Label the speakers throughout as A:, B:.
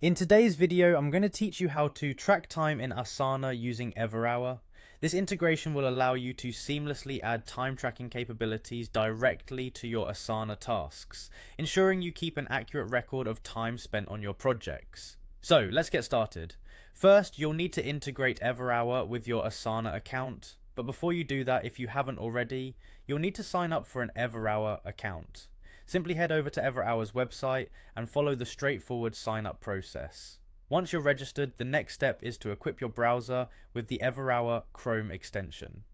A: In today's video, I'm going to teach you how to track time in Asana using EverHour. This integration will allow you to seamlessly add time tracking capabilities directly to your Asana tasks, ensuring you keep an accurate record of time spent on your projects. So let's get started. First, you'll need to integrate EverHour with your Asana account. But before you do that, if you haven't already, you'll need to sign up for an EverHour account. Simply head over to EverHour's website and follow the straightforward sign up process. Once you're registered, the next step is to equip your browser with the EverHour Chrome extension.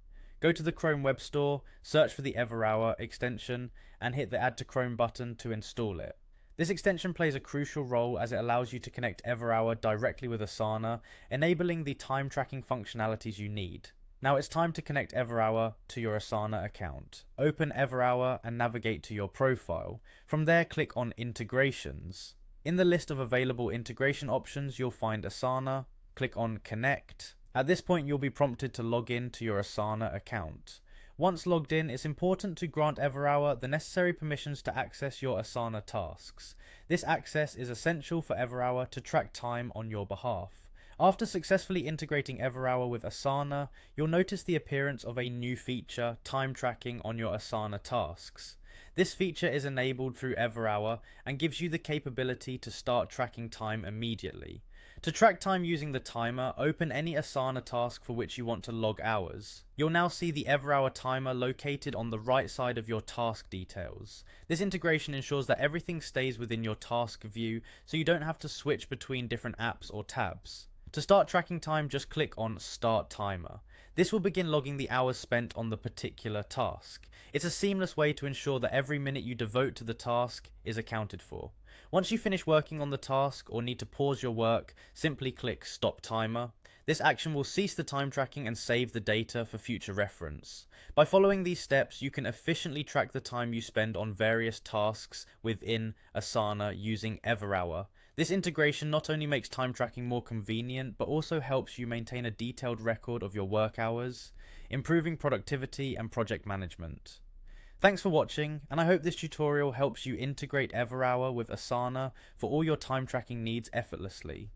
A: Go to the Chrome Web Store, search for the EverHour extension, and hit the Add to Chrome button to install it. This extension plays a crucial role as it allows you to connect EverHour directly with Asana, enabling the time tracking functionalities you need. Now it's time to connect EverHour to your Asana account. Open EverHour and navigate to your profile. From there, click on Integrations. In the list of available integration options, you'll find Asana. Click on Connect. At this point, you'll be prompted to log in to your Asana account. Once logged in, it's important to grant EverHour the necessary permissions to access your Asana tasks. This access is essential for EverHour to track time on your behalf. After successfully integrating EverHour with Asana, you'll notice the appearance of a new feature, time tracking, on your Asana tasks. This feature is enabled through EverHour and gives you the capability to start tracking time immediately. To track time using the timer, open any Asana task for which you want to log hours. You'll now see the EverHour timer located on the right side of your task details. This integration ensures that everything stays within your task view, so you don't have to switch between different apps or tabs. To start tracking time, just click on Start Timer. This will begin logging the hours spent on the particular task. It's a seamless way to ensure that every minute you devote to the task is accounted for. Once you finish working on the task or need to pause your work, simply click Stop Timer. This action will cease the time tracking and save the data for future reference. By following these steps, you can efficiently track the time you spend on various tasks within Asana using EverHour. This integration not only makes time tracking more convenient, but also helps you maintain a detailed record of your work hours, improving productivity and project management. Thanks for watching, and I hope this tutorial helps you integrate EverHour with Asana for all your time tracking needs effortlessly.